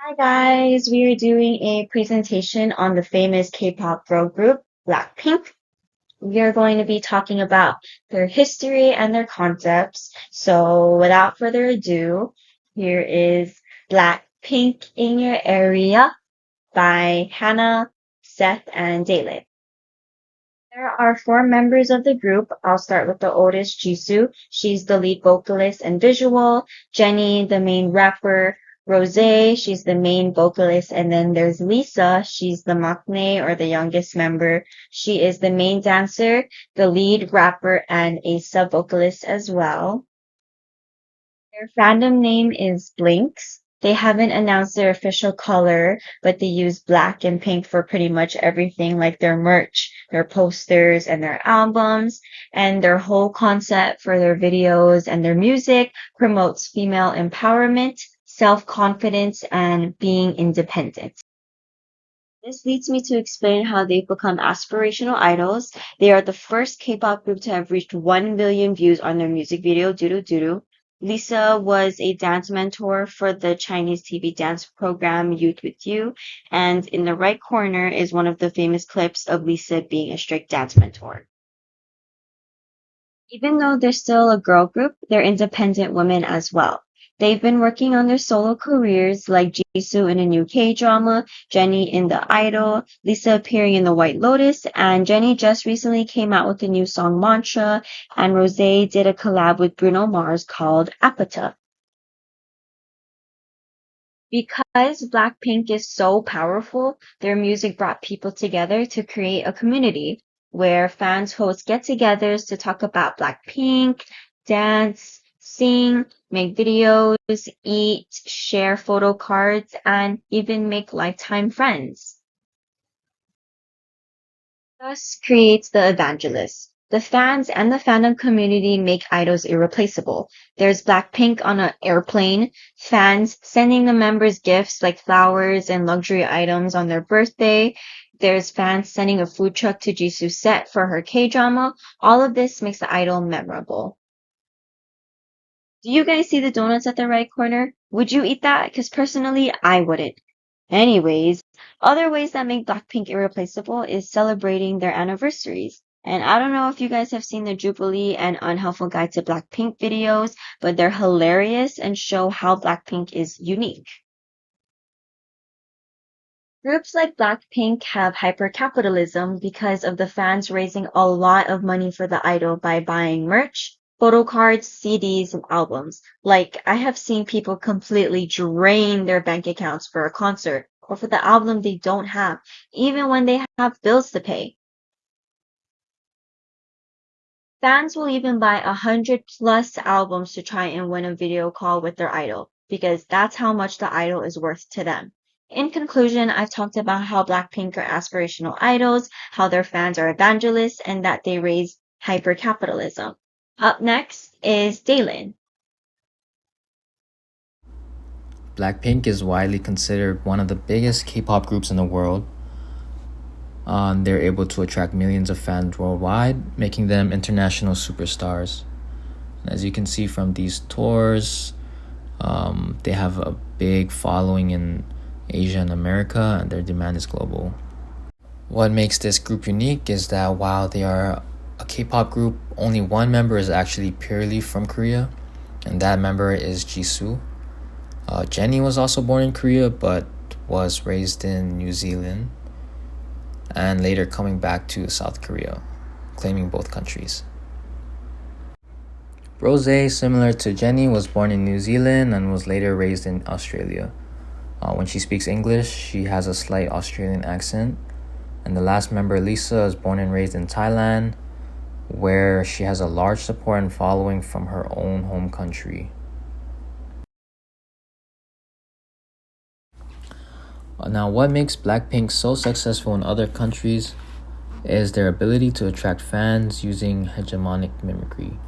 Hi guys, we are doing a presentation on the famous K-pop girl group Blackpink. We are going to be talking about their history and their concepts. So without further ado, here is Blackpink in Your Area by Hannah, Seth, and Daylen. There are four members of the group. I'll start with the oldest, Jisoo. She's the lead vocalist and visual. Jennie, the main rapper. Rosé, she's the main vocalist. And then there's Lisa. She's the maknae or the youngest member. She is the main dancer, the lead rapper, and a sub-vocalist as well. Their fandom name is Blinks. They haven't announced their official color, but they use black and pink for pretty much everything, like their merch, their posters, and their albums. And their whole concept for their videos and their music promotes female empowerment, self-confidence, and being independent. This leads me to explain how they've become aspirational idols. They are the first K-pop group to have reached 1 billion views on their music video, Doodoo Doodoo. Lisa was a dance mentor for the Chinese TV dance program Youth with You, and in the right corner is one of the famous clips of Lisa being a strict dance mentor. Even though they're still a girl group, they're independent women as well. They've been working on their solo careers, like Jisoo in a new K-drama, Jennie in The Idol, Lisa appearing in The White Lotus, and Jennie just recently came out with a new song Mantra, and Rosé did a collab with Bruno Mars called Apata. Because Blackpink is so powerful, their music brought people together to create a community where fans host get-togethers to talk about Blackpink, dance, sing, make videos, eat, share photo cards, and even make lifetime friends. Thus creates the evangelist. The fans and the fandom community make idols irreplaceable. There's Blackpink on an airplane, fans sending the members gifts like flowers and luxury items on their birthday. There's fans sending a food truck to Jisoo's set for her K-drama. All of this makes the idol memorable. Do you guys see the donuts at the right corner? Would you eat that? Because personally, I wouldn't. Anyways, other ways that make Blackpink irreplaceable is celebrating their anniversaries. And I don't know if you guys have seen the Jubilee and Unhelpful Guide to Blackpink videos, but they're hilarious and show how Blackpink is unique. Groups like Blackpink have hypercapitalism because of the fans raising a lot of money for the idol by buying merch, photo cards, CDs, and albums. Like, I have seen people completely drain their bank accounts for a concert or for the album they don't have, even when they have bills to pay. Fans will even buy 100+ albums to try and win a video call with their idol, because that's how much the idol is worth to them. In conclusion, I've talked about how Blackpink are aspirational idols, how their fans are evangelists, and that they raise hypercapitalism. Up next is Daylen. Blackpink is widely considered one of the biggest K-pop groups in the world. They're able to attract millions of fans worldwide, making them international superstars. As you can see from these tours, they have a big following in Asia and America, and their demand is global. What makes this group unique is that while they are a K-pop group, only one member is actually purely from Korea, and that member is Jisoo. Jennie was also born in Korea but was raised in New Zealand and later coming back to South Korea, claiming both countries. Rosé, similar to Jennie, was born in New Zealand and was later raised in Australia. When she speaks English, she has a slight Australian accent. And the last member, Lisa, is born and raised in Thailand, where she has a large support and following from her own home country. Now, what makes Blackpink so successful in other countries is their ability to attract fans using hegemonic mimicry.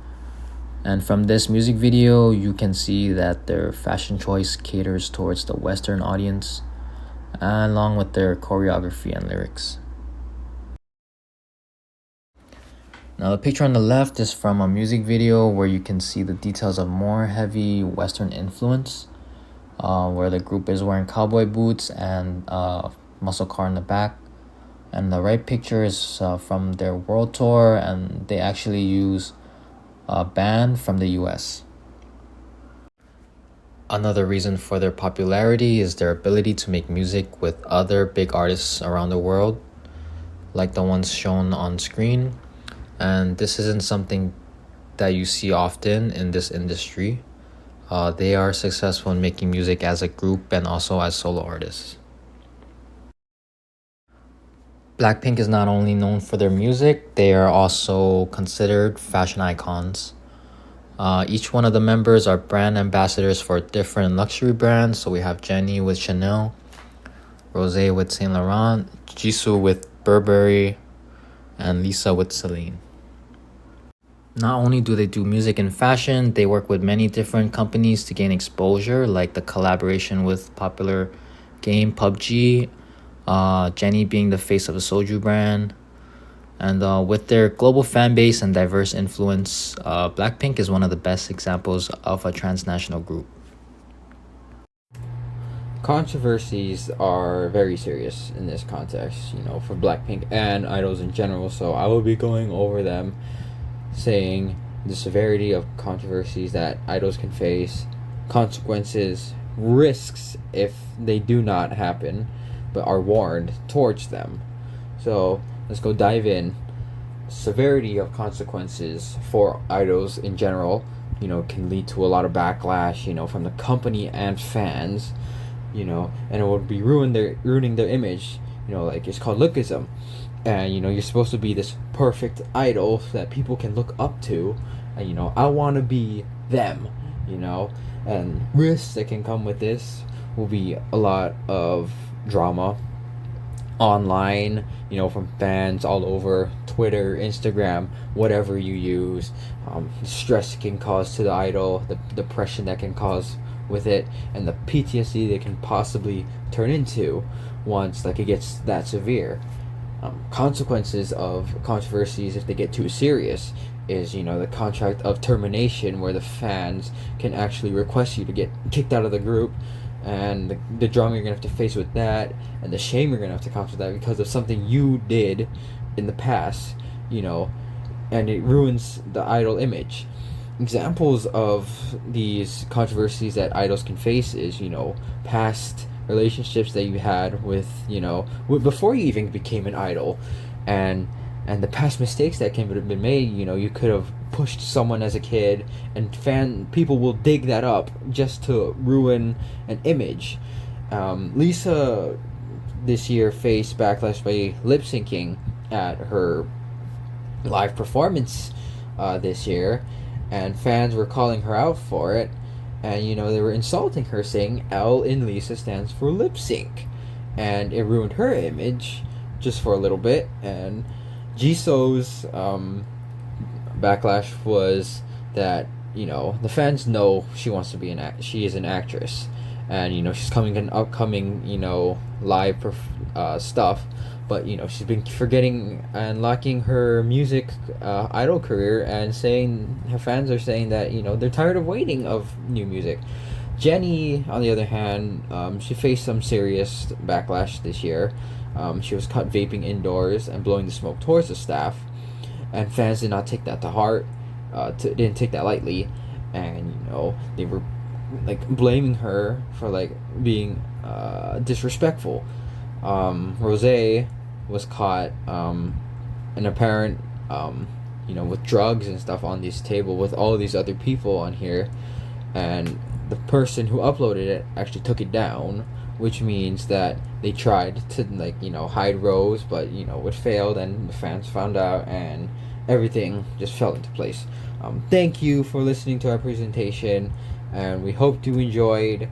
And from this music video, you can see that their fashion choice caters towards the Western audience, along with their choreography and lyrics. Now, the picture on the left is from a music video where you can see the details of more heavy Western influence. where the group is wearing cowboy boots and muscle car in the back. And the right picture is from their world tour, and they actually use a band from the US. Another reason for their popularity is their ability to make music with other big artists around the world, like the ones shown on screen. And this isn't something that you see often in this industry. They are successful in making music as a group and also as solo artists. Blackpink is not only known for their music, they are also considered fashion icons. Each one of the members are brand ambassadors for different luxury brands. So we have Jennie with Chanel, Rosé with Saint Laurent, Jisoo with Burberry, and Lisa with Celine. Not only do they do music and fashion, they work with many different companies to gain exposure, like the collaboration with popular game PUBG, Jennie being the face of a soju brand. And with their global fan base and diverse influence, Blackpink is one of the best examples of a transnational group. Controversies are very serious in this context, for Blackpink and idols in general, so I will be going over them, saying the severity of controversies that idols can face, consequences, risks if they do not happen, but are warned towards them. So let's go dive in. Severity of consequences for idols in general, can lead to a lot of backlash, from the company and fans, and it would be ruining their image. Like it's called lookism, and you're supposed to be this perfect idol that people can look up to, and I want to be them, and risks that can come with this will be a lot of drama online, from fans all over Twitter, Instagram, whatever you use. Stress it can cause to the idol, the depression that can cause with it, and the PTSD they can possibly turn into once it gets that severe. Consequences of controversies, if they get too serious, is the contract of termination, where the fans can actually request you to get kicked out of the group, and the drama you're gonna have to face with that, and the shame you're gonna have to come with that because of something you did in the past, and it ruins the idol image. Examples of these controversies that idols can face is past relationships that you had with before you even became an idol, and the past mistakes that can have been made. You could have pushed someone as a kid, and people will dig that up just to ruin an image. Lisa this year faced backlash by lip syncing at her live performance this year, and fans were calling her out for it, and they were insulting her, saying L in Lisa stands for lip sync, and it ruined her image just for a little bit. And Jisoo's backlash was that the fans know she wants to be she is an actress, and she's coming in upcoming live stuff, but she's been forgetting and lacking her music idol career, and saying her fans are saying that they're tired of waiting of new music. Jennie, on the other hand, she faced some serious backlash this year. She was caught vaping indoors and blowing the smoke towards the staff, and fans did not take that to heart. Didn't take that lightly, and they were blaming her for being disrespectful. Rosé was caught an apparent with drugs and stuff on this table with all these other people on here, and the person who uploaded it actually took it down, which means that they tried to hide Rose, but it failed, and the fans found out, and everything just fell into place. Thank you for listening to our presentation, and we hope you enjoyed.